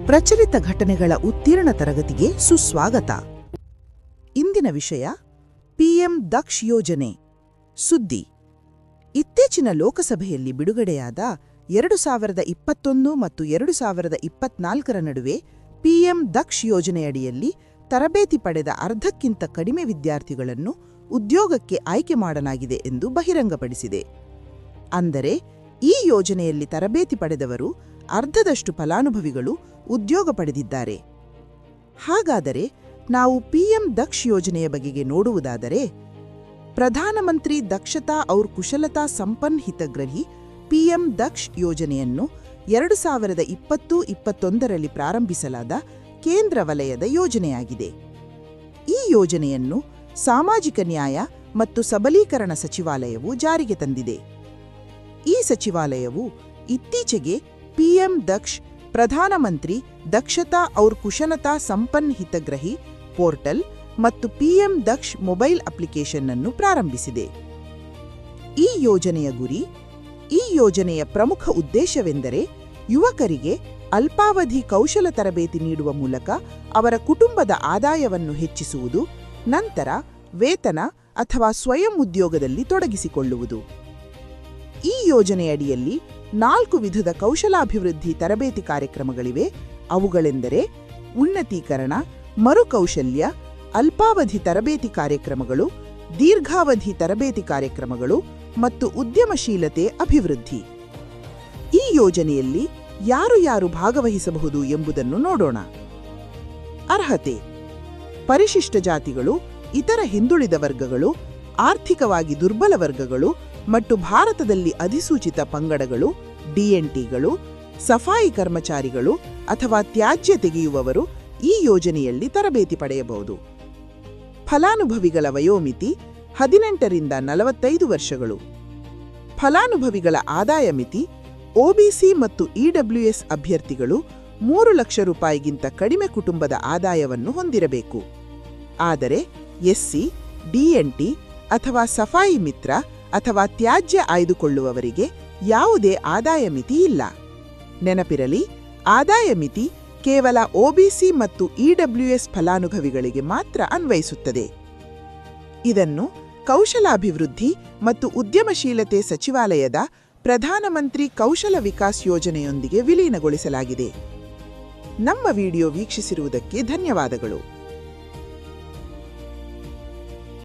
ಪ್ರಚಲಿತ ಘಟನೆಗಳ ಉತ್ತೀರ್ಣ ತರಗತಿಗೆ ಸುಸ್ವಾಗತ. ಇಂದಿನ ವಿಷಯ ಪಿಎಂ ದಕ್ಷ್ ಯೋಜನೆ. ಸುದ್ದಿ: ಇತ್ತೀಚಿನ ಲೋಕಸಭೆಯಲ್ಲಿ ಬಿಡುಗಡೆಯಾದ 2021 ಮತ್ತು 2024 ನಡುವೆ ಪಿಎಂ ದಕ್ಷ್ ಯೋಜನೆಯಡಿಯಲ್ಲಿ ತರಬೇತಿ ಪಡೆದ ಅರ್ಧಕ್ಕಿಂತ ಕಡಿಮೆ ವಿದ್ಯಾರ್ಥಿಗಳನ್ನು ಉದ್ಯೋಗಕ್ಕೆ ಆಯ್ಕೆ ಮಾಡಲಾಗಿದೆ ಎಂದು ಬಹಿರಂಗಪಡಿಸಿದೆ. ಅಂದರೆ ಈ ಯೋಜನೆಯಲ್ಲಿ ತರಬೇತಿ ಪಡೆದವರು ಅರ್ಧದಷ್ಟು ಫಲಾನುಭವಿಗಳು ಉದ್ಯೋಗ ಪಡೆದಿದ್ದಾರೆ. ಹಾಗಾದರೆ ನಾವು ಪಿಎಂ ದಕ್ಷ್ ಯೋಜನೆಯ ಬಗೆಗೆ ನೋಡುವುದಾದರೆ, ಪ್ರಧಾನಮಂತ್ರಿ ದಕ್ಷತಾ ಔರ್ ಕುಶಲತಾ ಸಂಪನ್ ಹಿತಗ್ರಹಿ ಪಿಎಂ ದಕ್ಷ್ ಯೋಜನೆಯನ್ನು 2020-21ರಲ್ಲಿ ಪ್ರಾರಂಭಿಸಲಾದ ಕೇಂದ್ರ ವಲಯದ ಯೋಜನೆಯಾಗಿದೆ. ಈ ಯೋಜನೆಯನ್ನು ಸಾಮಾಜಿಕ ನ್ಯಾಯ ಮತ್ತು ಸಬಲೀಕರಣ ಸಚಿವಾಲಯವು ಜಾರಿಗೆ ತಂದಿದೆ. ಈ ಸಚಿವಾಲಯವು ಇತ್ತೀಚೆಗೆ ಪಿಎಂ ದಕ್ಷ್ ಪ್ರಧಾನಮಂತ್ರಿ ದಕ್ಷತಾ ಔರ್ ಕುಶಲತಾ ಸಂಪನ್ ಹಿತಗ್ರಹಿ ಪೋರ್ಟಲ್ ಮತ್ತು ಪಿಎಂ ದಕ್ಷ್ ಮೊಬೈಲ್ ಅಪ್ಲಿಕೇಶನ್ ಅನ್ನು ಪ್ರಾರಂಭಿಸಿದೆ. ಈ ಯೋಜನೆಯ ಗುರಿ, ಈ ಯೋಜನೆಯ ಪ್ರಮುಖ ಉದ್ದೇಶವೆಂದರೆ ಯುವಕರಿಗೆ ಅಲ್ಪಾವಧಿ ಕೌಶಲ ತರಬೇತಿ ನೀಡುವ ಮೂಲಕ ಅವರ ಕುಟುಂಬದ ಆದಾಯವನ್ನು ಹೆಚ್ಚಿಸುವುದು, ನಂತರ ವೇತನ ಅಥವಾ ಸ್ವಯಂ ಉದ್ಯೋಗದಲ್ಲಿ ತೊಡಗಿಸಿಕೊಳ್ಳುವುದು. ಈ ಯೋಜನೆಯಡಿಯಲ್ಲಿ 4 ವಿಧದ ಕೌಶಲಾಭಿವೃದ್ಧಿ ತರಬೇತಿ ಕಾರ್ಯಕ್ರಮಗಳಿವೆ. ಅವುಗಳೆಂದರೆ ಉನ್ನತೀಕರಣ, ಮರುಕೌಶಲ್ಯ, ಅಲ್ಪಾವಧಿ ತರಬೇತಿ ಕಾರ್ಯಕ್ರಮಗಳು, ದೀರ್ಘಾವಧಿ ತರಬೇತಿ ಕಾರ್ಯಕ್ರಮಗಳು ಮತ್ತು ಉದ್ಯಮಶೀಲತೆ ಅಭಿವೃದ್ಧಿ. ಈ ಯೋಜನೆಯಲ್ಲಿ ಯಾರು ಭಾಗವಹಿಸಬಹುದು ಎಂಬುದನ್ನು ನೋಡೋಣ. ಅರ್ಹತೆ: ಪರಿಶಿಷ್ಟ ಜಾತಿಗಳು, ಇತರ ಹಿಂದುಳಿದ ವರ್ಗಗಳು, ಆರ್ಥಿಕವಾಗಿ ದುರ್ಬಲ ವರ್ಗಗಳು ಮತ್ತು ಭಾರತದಲ್ಲಿ ಅಧಿಸೂಚಿತ ಪಂಗಡಗಳು, ಡಿಎನ್ಟಿಗಳು, ಸಫಾಯಿ ಕರ್ಮಚಾರಿಗಳು ಅಥವಾ ತ್ಯಾಜ್ಯ ತೆಗೆಯುವವರು ಈ ಯೋಜನೆಯಲ್ಲಿ ತರಬೇತಿ ಪಡೆಯಬಹುದು. ಫಲಾನುಭವಿಗಳ ವಯೋಮಿತಿ 18ರಿಂದ 45 ವರ್ಷಗಳು. ಫಲಾನುಭವಿಗಳ ಆದಾಯ ಮಿತಿ: ಒಬಿಸಿ ಮತ್ತು ಇಡಬ್ಲ್ಯೂಎಸ್ ಅಭ್ಯರ್ಥಿಗಳು 3 ಲಕ್ಷ ರೂಪಾಯಿಗಿಂತ ಕಡಿಮೆ ಕುಟುಂಬದ ಆದಾಯವನ್ನು ಹೊಂದಿರಬೇಕು. ಆದರೆ ಎಸ್ಸಿ, ಡಿಎನ್ಟಿ ಅಥವಾ ಸಫಾಯಿ ಮಿತ್ರ ಅಥವಾ ತ್ಯಾಜ್ಯ ಆಯ್ದುಕೊಳ್ಳುವವರಿಗೆ ಯಾವುದೇ ಆದಾಯ ಮಿತಿ ಇಲ್ಲ. ನೆನಪಿರಲಿ, ಆದಾಯ ಮಿತಿ ಕೇವಲ ಒಬಿಸಿ ಮತ್ತು ಇಡಬ್ಲ್ಯೂಎಸ್ ಫಲಾನುಭವಿಗಳಿಗೆ ಮಾತ್ರ ಅನ್ವಯಿಸುತ್ತದೆ. ಇದನ್ನು ಕೌಶಲಾಭಿವೃದ್ಧಿ ಮತ್ತು ಉದ್ಯಮಶೀಲತೆ ಸಚಿವಾಲಯದ ಪ್ರಧಾನಮಂತ್ರಿ ಕೌಶಲ ವಿಕಾಸ್ ಯೋಜನೆಯೊಂದಿಗೆ ವಿಲೀನಗೊಳಿಸಲಾಗಿದೆ. ನಮ್ಮ ವಿಡಿಯೋ ವೀಕ್ಷಿಸಿರುವುದಕ್ಕೆ ಧನ್ಯವಾದಗಳು.